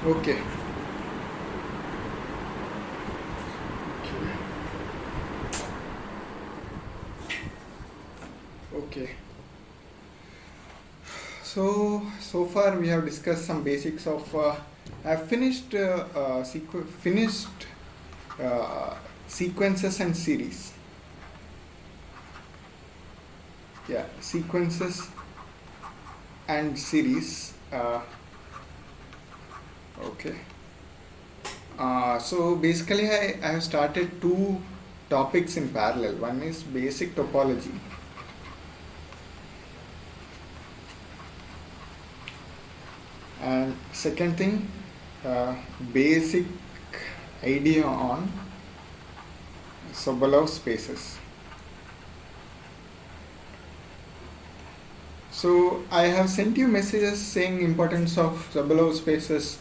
Okay. Okay. So far we have discussed some basics of. I've finished uh, sequences and series. Yeah, sequences and series. Okay. So basically, I have started two topics in parallel. One is basic topology, and second thing, basic idea on Sobolev spaces. So I have sent you messages saying importance of Sobolev spaces.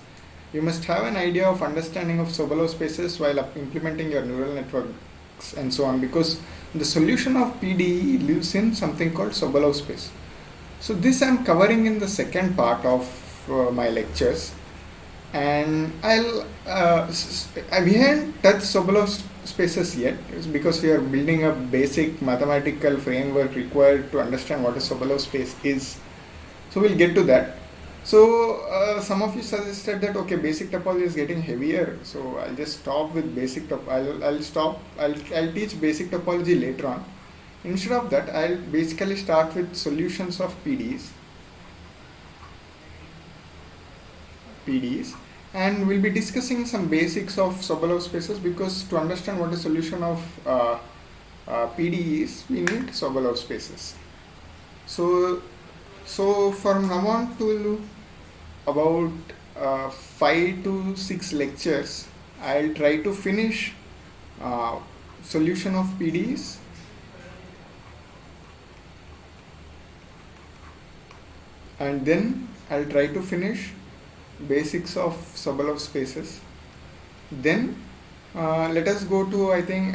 You must have an idea of understanding of Sobolev spaces while implementing your neural networks and so on, because the solution of PDE lives in something called Sobolev space. So this I'm covering in the second part of my lectures, and we haven't touched Sobolev spaces yet. It's because we are building a basic mathematical framework required to understand what a Sobolev space is. So we'll get to that. So some of you suggested that okay, basic topology is getting heavier, so I'll just stop with basic top. I'll teach basic topology later on. Instead of that, I'll basically start with solutions of PDEs, and we'll be discussing some basics of Sobolev spaces, because to understand what a solution of PDE is, we need Sobolev spaces. So from now on to about 5 to 6 lectures, I'll try to finish solution of PDEs, and then I'll try to finish basics of Sobolev spaces. Then let us go to, I think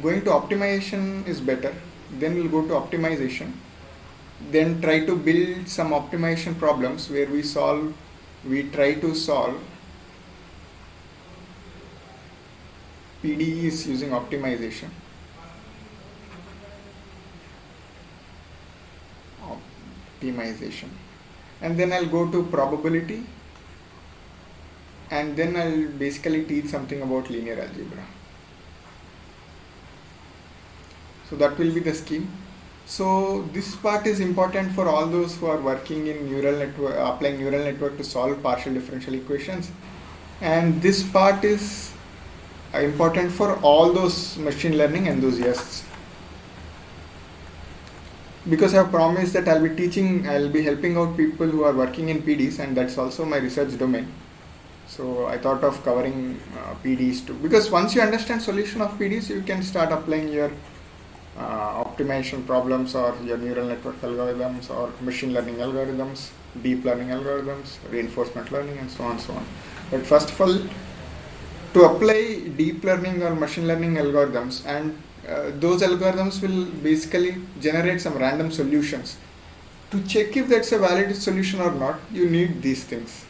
going to optimization is better. Then we'll go to optimization. Then try to build some optimization problems where we try to solve PDEs using optimization. And then I'll go to probability, and then I'll basically teach something about linear algebra. So that will be the scheme. So this part is important for all those who are working in neural network, applying neural network to solve partial differential equations, and this part is important for all those machine learning enthusiasts, because I have promised that I'll be helping out people who are working in PDs, and that's also my research domain. So I thought of covering PDs too, because once you understand solution of PDs, you can start applying your optimization problems or your neural network algorithms or machine learning algorithms, deep learning algorithms, reinforcement learning, and so on and so on. But first of all, to apply deep learning or machine learning algorithms, and those algorithms will basically generate some random solutions. To check if that's a valid solution or not, you need these things.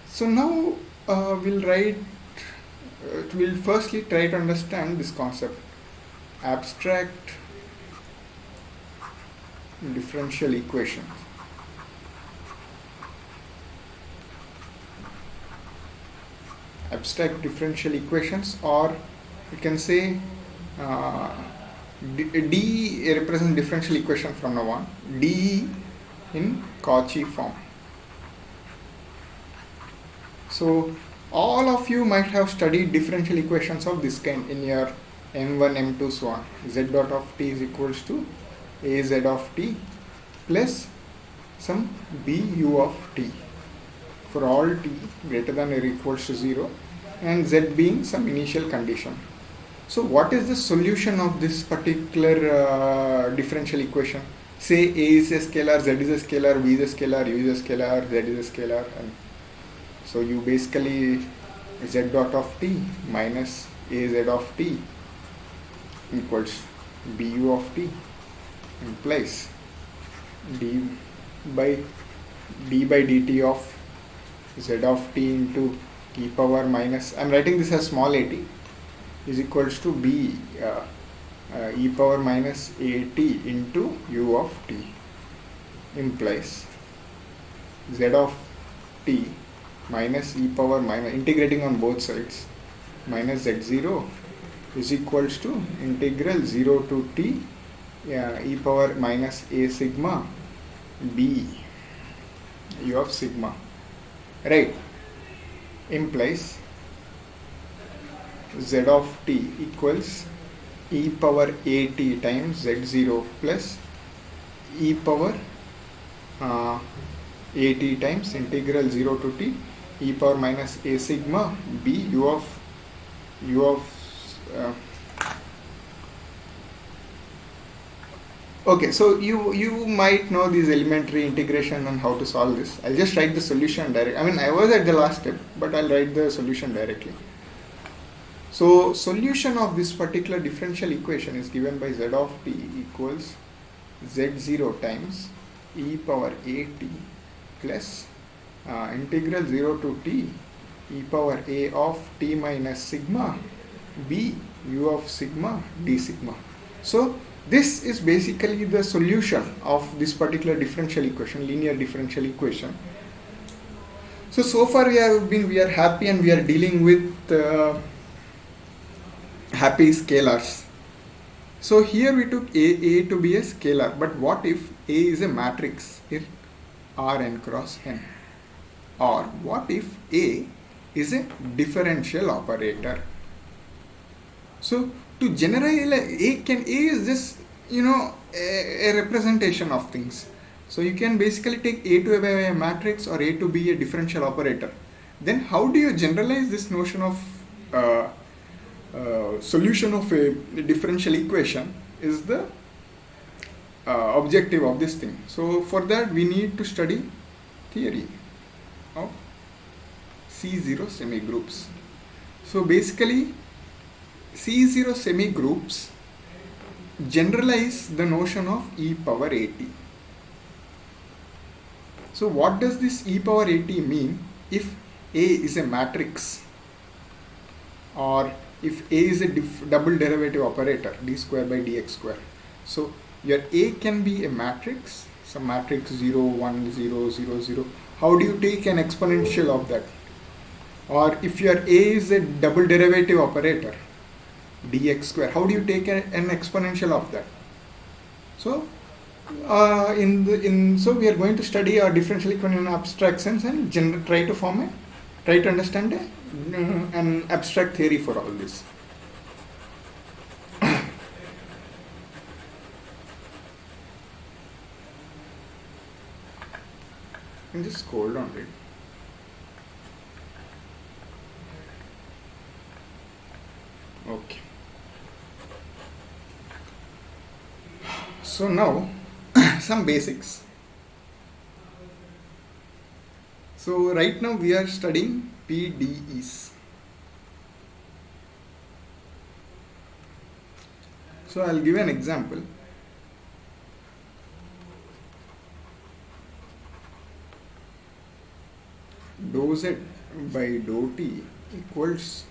So now we'll firstly try to understand this concept: abstract differential equations. Abstract differential equations, or you can say D represents differential equation from now on. D in Cauchy form. So all of you might have studied differential equations of this kind in your M1, M2, so on. Z dot of t is equals to AZ of t plus some BU of t for all t greater than or equals to 0, and Z being some initial condition. So what is the solution of this particular differential equation? Say A is a scalar, Z is a scalar, V is a scalar, U is a scalar, Z is a scalar, and so you basically Z dot of t minus AZ of t equals BU of t implies d by dt of z of t into e power minus, I'm writing this as small at, is equals to b e power minus at into u of t, implies z of t minus e power minus, integrating on both sides, minus z0 is equals to integral 0 to t e power minus a sigma b u of sigma, right, implies z of t equals e power at times z0 plus e power at times integral 0 to t e power minus a sigma b u of okay, so you might know these elementary integration and how to solve this. I'll just write the solution direct. I mean, I was at the last step, but I'll write the solution directly. So solution of this particular differential equation is given by z of t equals z0 times e power at plus integral 0 to t e power a of t minus sigma b u of sigma d sigma. So this is basically the solution of this particular differential equation, linear differential equation. So far we are happy and we are dealing with happy scalars. So here we took a to be a scalar, but what if a is a matrix in Rn cross n, or what if a is a differential operator? So to generalize, a is just a representation of things. So you can basically take a to be a matrix or a to be a differential operator. Then how do you generalize this notion of solution of a differential equation is the objective of this thing. So for that we need to study theory of C0 semigroups. So basically C0 semigroups generalize the notion of e power at. So what does this e power at mean if A is a matrix, or if A is a double derivative operator, d square by dx square? So your A can be a matrix, some matrix 0, 1, 0, 0, 0. How do you take an exponential of that? Or if your A is a double derivative operator, dx square, how do you take an exponential of that? So so we are going to study our differential equation in abstract sense and try to understand an abstract theory for all this. And just hold on, right? Okay. So now some basics. So right now we are studying PDEs. So I'll give an example. Dou z by dou t equals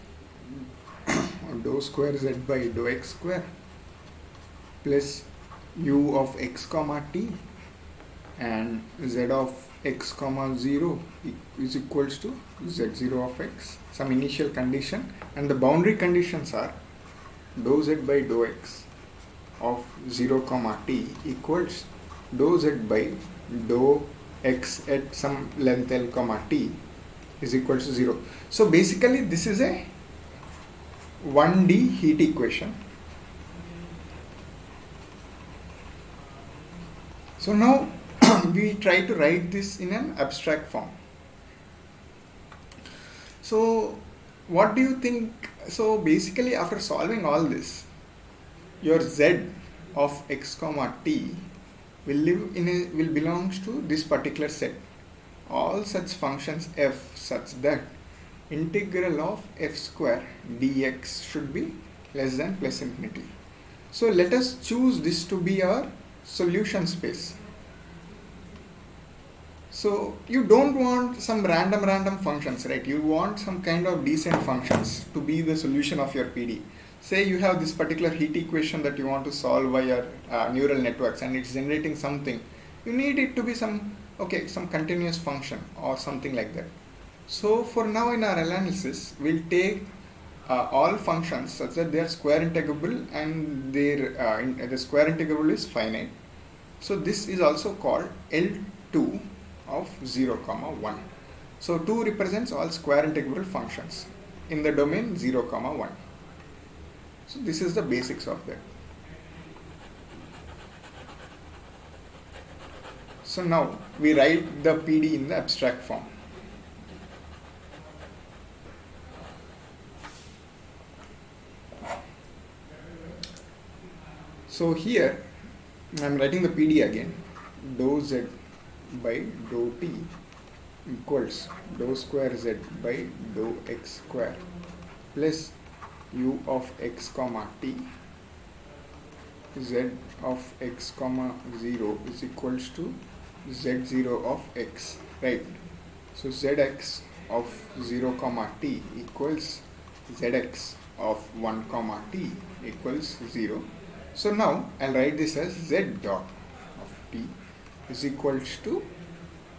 dou square z by dou x square plus u of x comma t and z of x comma 0 is equals to z0 of x, some initial condition, and the boundary conditions are dou z by dou x of 0 comma t equals dou z by dou x at some length l comma t is equals to 0. So basically this is a 1D heat equation. So now we try to write this in an abstract form. So what do you think? So basically after solving all this, your z of x comma t will belongs to this particular set. All such functions f such that integral of f square dx should be less than plus infinity. So let us choose this to be our solution space. So you don't want some random functions, right? You want some kind of decent functions to be the solution of your PD. Say you have this particular heat equation that you want to solve via neural networks, and it's generating something. You need it to be some continuous function or something like that. So for now in our analysis, we'll take all functions such that they are square integrable and the square integrable is finite. So this is also called L2 of 0, 1. So 2 represents all square integrable functions in the domain 0, 1. So this is the basics of that. So now we write the PD in the abstract form. So here I am writing the PD again. Dou z by dou t equals dou square z by dou x square plus u of x comma t z of x comma 0 is equals to z0 of x, right? So zx of 0 comma t equals zx of 1 comma t equals 0. So now I'll write this as z dot of t is equals to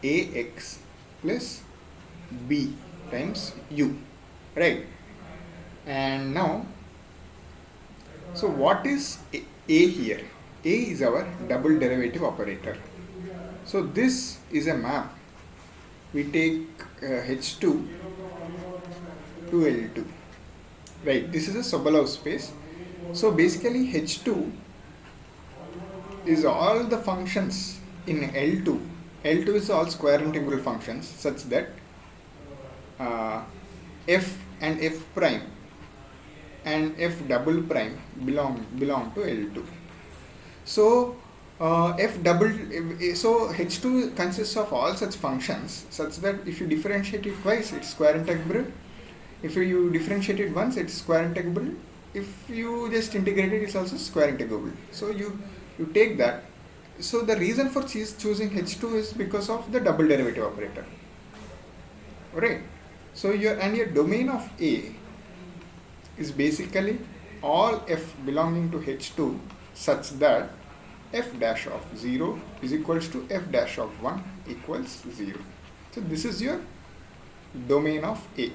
ax plus b times u, right? And now, so what is a here? A is our double derivative operator. So this is a map. We take H2 to L2, right? This is a Sobolev space. So basically H2 is all the functions in L2. L2 is all square integral functions such that f and f prime and f double prime belong to L2. So so H2 consists of all such functions such that if you differentiate it twice, it's square integrable. If you differentiate it once, it's square integrable. If you just integrate it, it's also square integrable. So you take that. So the reason for choosing H2 is because of the double derivative operator, right? So your domain of A is basically all f belonging to H2 such that f dash of 0 is equals to f dash of 1 equals 0. So this is your domain of A.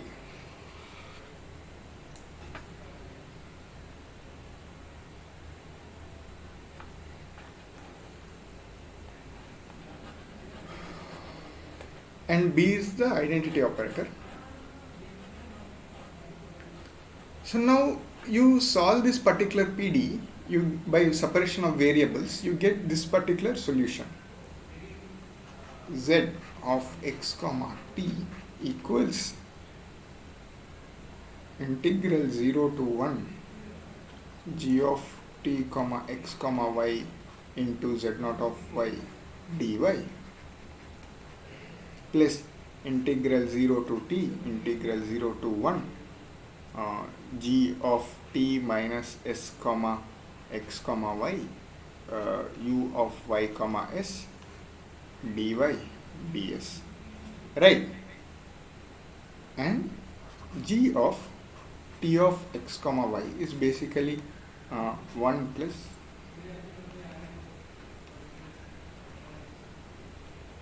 And B is the identity operator. So now you solve this particular PD, by separation of variables, you get this particular solution. Z of x comma t equals integral 0 to 1 g of t comma x comma y into z naught of y dy plus integral 0 to t integral 0 to 1 g of t minus s comma x comma y u of y comma s dy ds, right? And g of t of x comma y is basically 1 plus.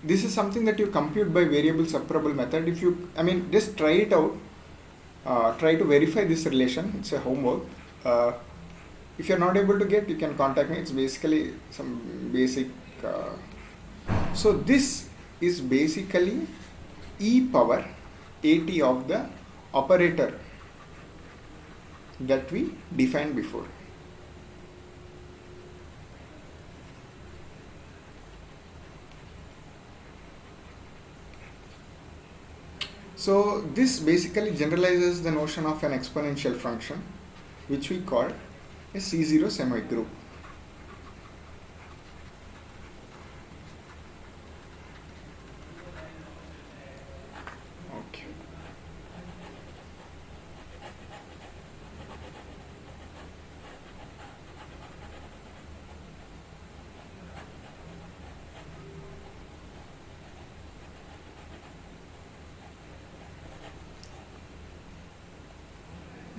This is something that you compute by variable separable method. If you, just try it out. Try to verify this relation. It's a homework. If you're not able to get, you can contact me. It's basically some basic. So this is basically e power at of the operator that we defined before. So this basically generalizes the notion of an exponential function, which we call a C0 semigroup. Okay.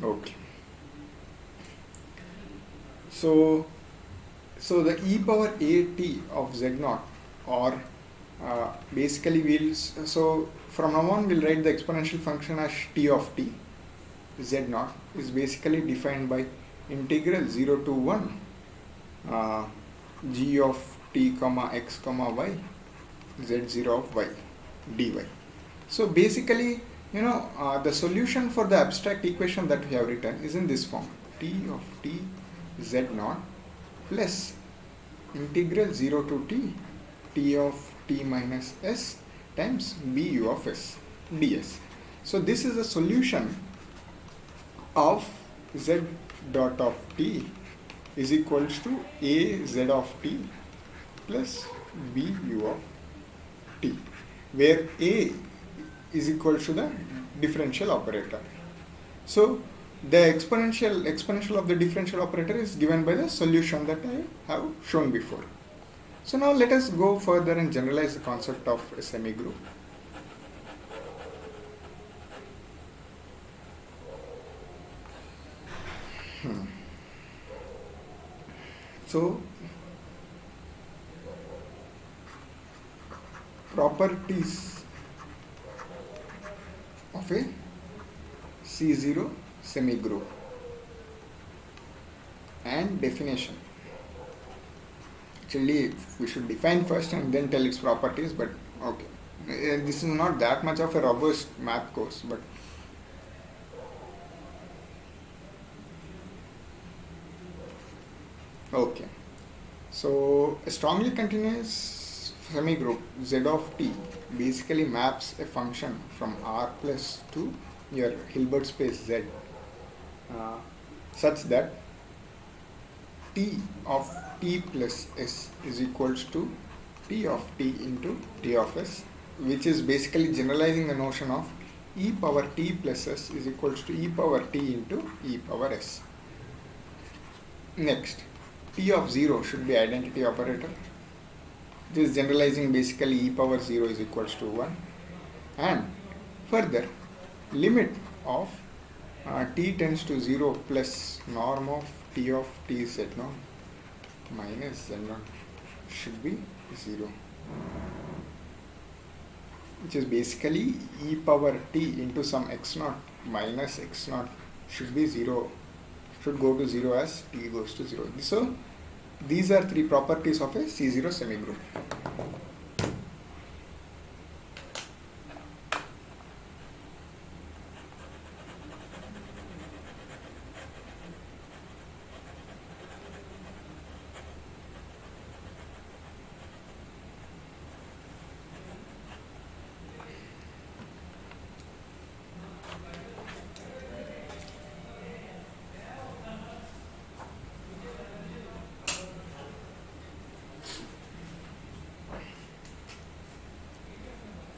Okay. So the e power at of z naught, or basically so from now on we'll write the exponential function as t of t z naught is basically defined by integral 0 to 1 g of t comma x comma y z0 of y dy. So basically, the solution for the abstract equation that we have written is in this form: t of t z naught plus integral 0 to t of t minus s times bu of s ds. So this is a solution of z dot of t is equals to a z of t plus bu of t, where a is equal to the differential operator. So the exponential of the differential operator is given by the solution that I have shown before. So now let us go further and generalize the concept of a semigroup. So properties of a C0 semigroup and definition. Actually, we should define first and then tell its properties, but okay. This is not that much of a robust math course, but okay. So a strongly continuous semigroup z of t basically maps a function from R plus to your Hilbert space Z such that t of t plus s is equals to t of t into t of s, which is basically generalizing the notion of e power t plus s is equals to e power t into e power s. Next, t of 0 should be identity operator. This is generalizing basically e power 0 is equals to 1, and further limit of t tends to 0 plus norm of t of t z naught minus z naught should be 0, which is basically e power t into some x naught minus x naught should be 0, should go to 0 as t goes to 0. So these are three properties of a C0 semigroup.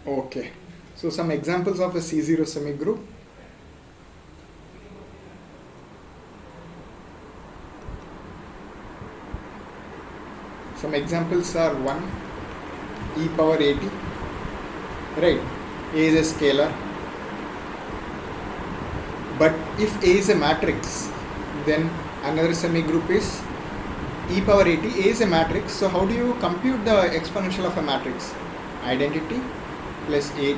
Okay, so some examples of a C0 semigroup. Some examples are 1, e power at, right? A is a scalar. But if A is a matrix, then another semigroup is e power at. A is a matrix, so how do you compute the exponential of a matrix? Identity plus at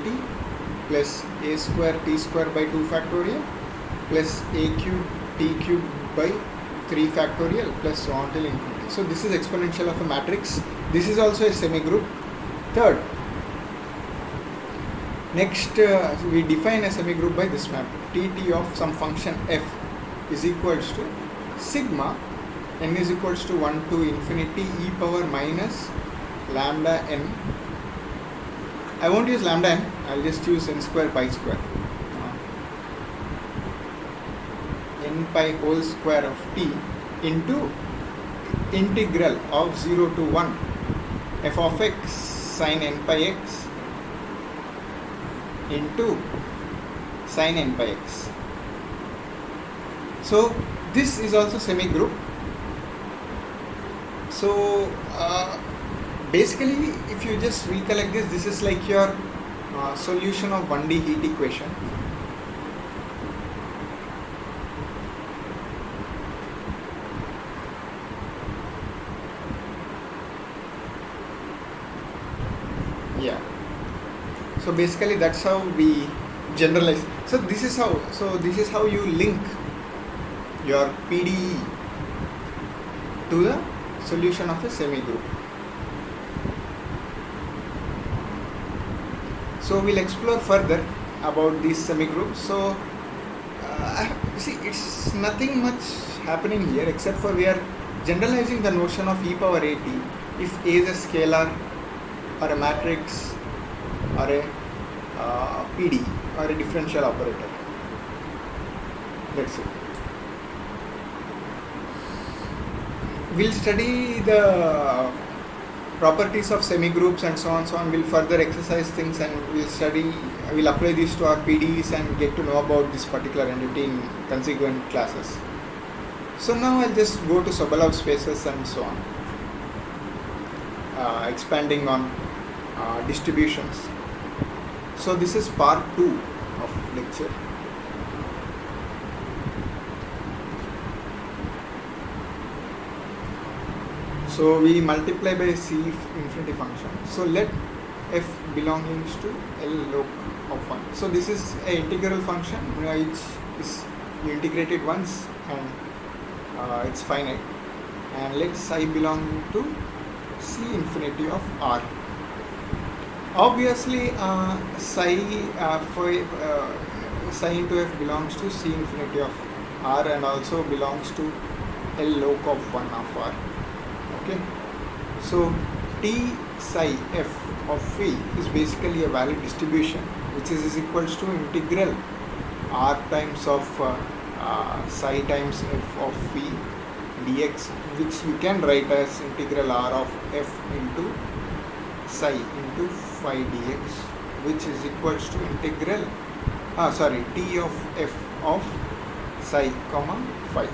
plus a square t square by 2 factorial plus a cube t cube by 3 factorial plus so on till infinity. So this is exponential of a matrix. This is also a semigroup. Third, next we define a semigroup by this map. Tt of some function f is equals to sigma n is equals to 1 to infinity e power minus lambda n. I won't use lambda n, I'll just use n square pi square. N pi whole square of t into integral of 0 to 1 f of x sin n pi x into sin n pi x. So this is also semigroup. So basically, if you just recollect this, this is like your solution of 1D heat equation. So basically that's how we generalize. So this is how you link your PDE to the solution of a semi-group. So we'll explore further about these semi-groups. So see, it's nothing much happening here except for we are generalizing the notion of e power at if A is a scalar or a matrix or a PD or a differential operator. That's it. We'll study the properties of semi-groups and so on. We'll further exercise things and we'll apply these to our PDEs and get to know about this particular entity in consequent classes. So now I'll just go to Sobolev spaces and so on, expanding on distributions. So this is part 2 of lecture. So we multiply by C infinity function. So let f belongs to L log of 1. So this is an integral function which is you integrate it once and it's finite. And let psi belong to C infinity of R. Obviously psi into f belongs to C infinity of R and also belongs to L log of 1 of R. Okay, so T psi f of phi is basically a valid distribution which is equals to integral R times of psi times f of phi dx, which you can write as integral R of f into psi into phi dx, which is equals to integral T of f of psi comma phi.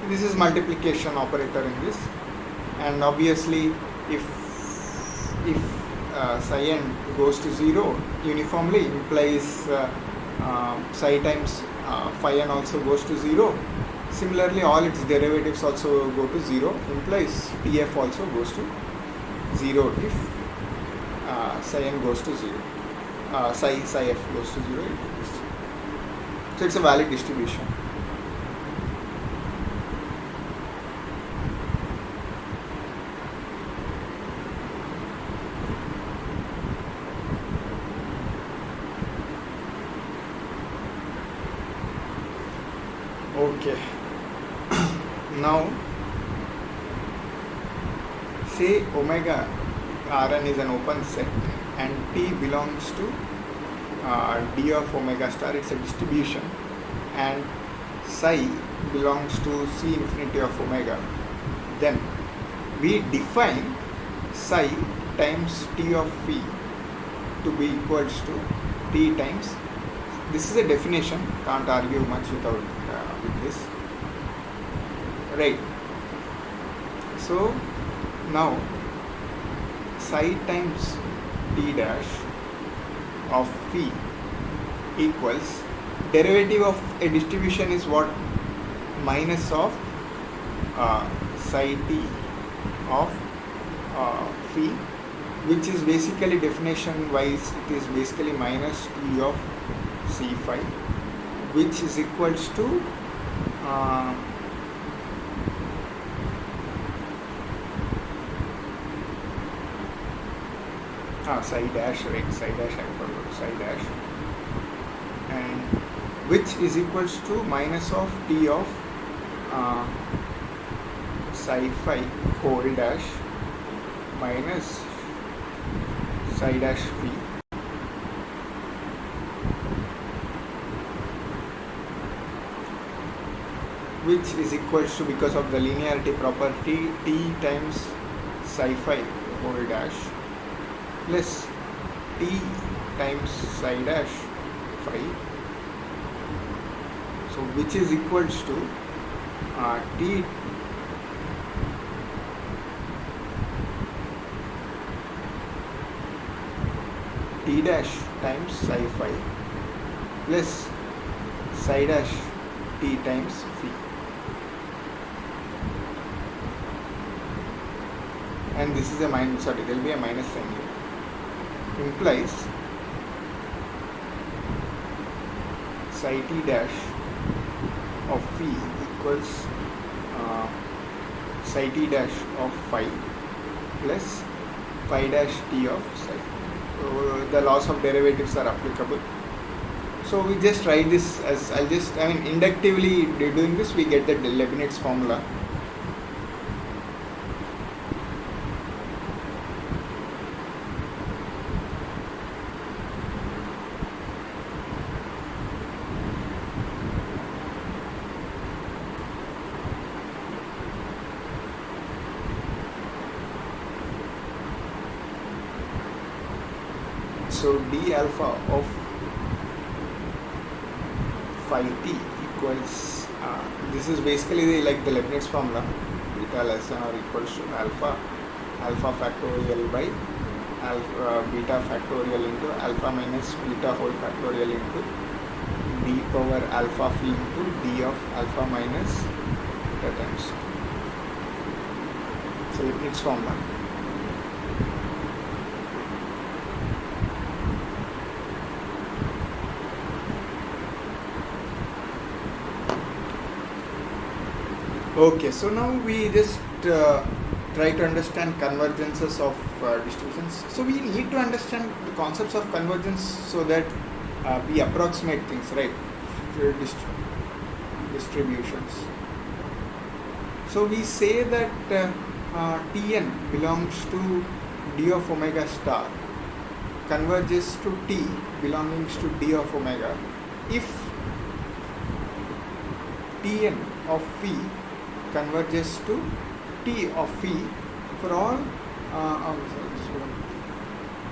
This is multiplication operator in this, and obviously if psi n goes to 0 uniformly implies psi times phi n also goes to 0. Similarly, all its derivatives also go to 0, implies Tf also goes to 0 if psi n goes to 0, psi f goes to 0. So it's a valid distribution. Okay, now say omega Rn is an open set and T belongs to d of omega star, it's a distribution, and psi belongs to C infinity of omega. Then we define psi times T of phi to be equals to T times, this is a definition, can't argue much without with this, right? So now psi times T dash of phi equals, derivative of a distribution is what? Minus of psi t of phi, which is basically definition wise it is basically minus T of C phi, which is equals to psi dash, right? Psi dash, I forgot psi dash, and which is equals to minus of T of psi phi whole dash minus psi dash phi, which is equals to, because of the linearity property, T times psi phi whole dash plus T times psi dash phi, so which is equals to T dash times psi phi plus psi dash T times phi, and this is a minus, sorry, there will be a minus sign here. implies psi t dash of phi equals psi t dash of phi plus phi dash t of psi. So the laws of derivatives are applicable. So we just write this as inductively doing this, we get the Leibniz formula. So d alpha of phi t equals, this is basically like the Leibniz formula, beta less than or equals to alpha factorial by beta factorial into alpha minus beta whole factorial into d power alpha phi into d of alpha minus beta times. So Leibniz formula. Okay, so now we just try to understand convergences of distributions. So we need to understand the concepts of convergence so that we approximate things, right? Distributions. So we say that Tn belongs to d of omega star converges to T belongs to d of omega if Tn of phi converges to T of phi for all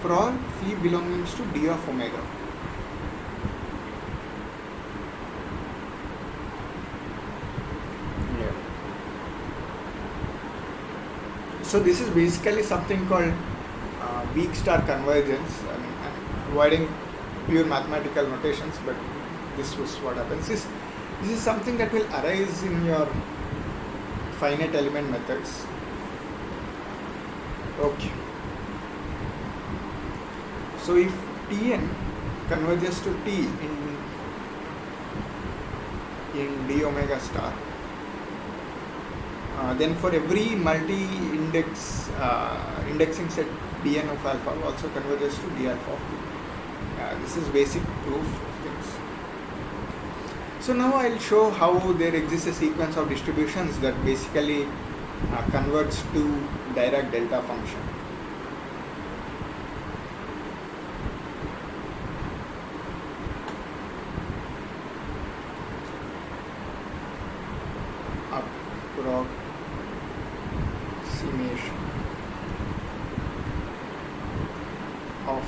phi belongs to d of omega. Yeah. So this is basically something called weak star convergence. I'm avoiding pure mathematical notations, but this was what happens. This is something that will arise in your finite element methods. Okay. So if Tn converges to T in d omega star, then for every multi-index indexing set Dn of alpha also converges to d alpha of t. This is basic proof of things. So now I'll show how there exists a sequence of distributions that basically converts to Dirac delta function. Approximation of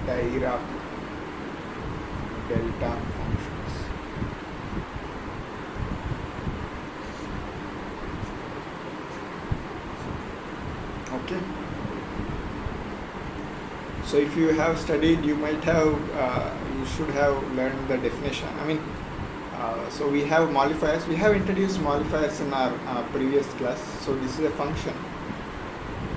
Dirac delta functions. Okay. So if you have studied, you might have, you should have learned the definition. So we have modifiers. We have introduced modifiers in our previous class. So this is a function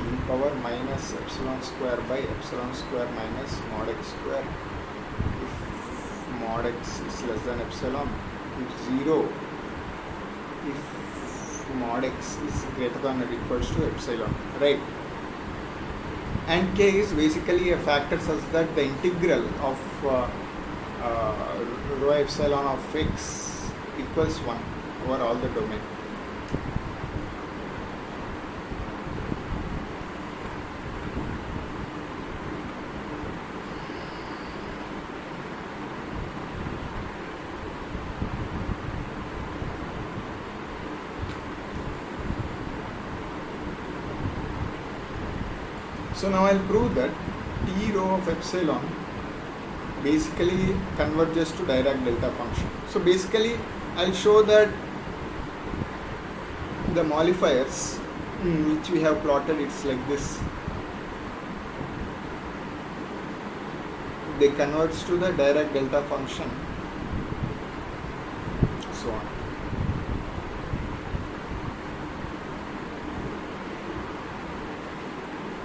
e power minus epsilon square by epsilon square minus mod x square. If mod x is less than epsilon, if 0, if mod x is greater than or equals to epsilon, right? And k is basically a factor such that the integral of rho epsilon of x equals 1 over all the domain. So now I'll prove that T rho of epsilon basically converges to Dirac delta function. So basically I'll show that the modifiers which we have plotted, it's like this. They converge to the Dirac delta function, so on.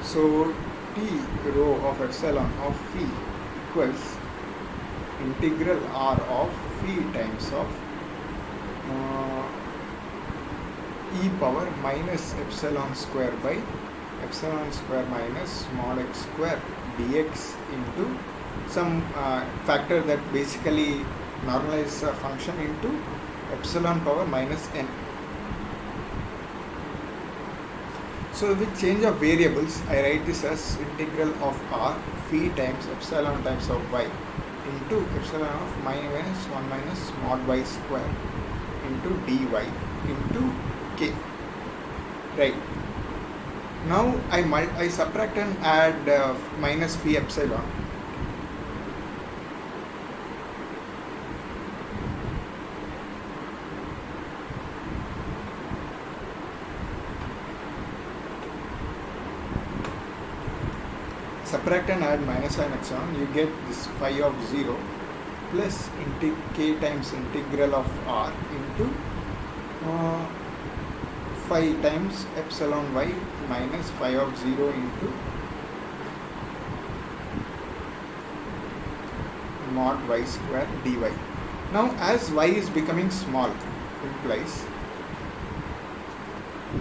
So T rho of epsilon of phi equals integral R of phi times of e power minus epsilon square by epsilon square minus small x square dx into some factor that basically normalizes a function into epsilon power minus n. So with change of variables, I write this as integral of r phi times epsilon times of y into epsilon of minus 1 minus mod y square into dy into k. Right. Now I subtract and add minus phi epsilon. Subtract and add minus and epsilon, you get this phi of 0 plus k times integral of r into phi times epsilon y minus phi of 0 into mod y square dy. Now as y is becoming small, implies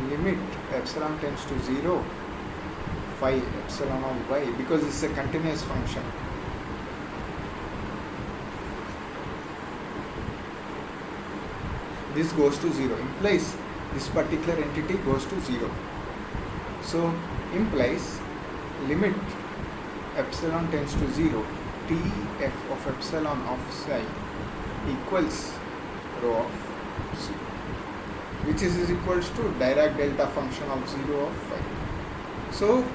limit epsilon tends to 0 phi epsilon of y, because it's a continuous function. This goes to 0, implies this particular entity goes to 0. So implies limit epsilon tends to 0 t f of epsilon of psi equals rho of c, which is equals to Dirac delta function of 0 of phi. So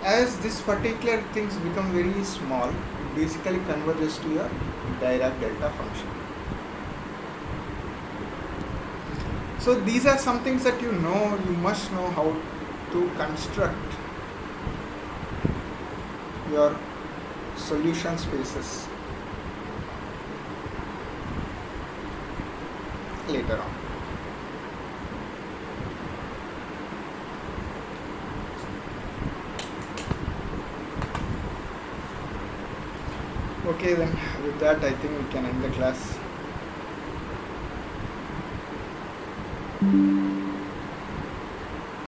as this particular things become very small, it basically converges to your Dirac delta function. So these are some things that you must know how to construct your solution spaces later on. Okay, then with that I think we can end the class.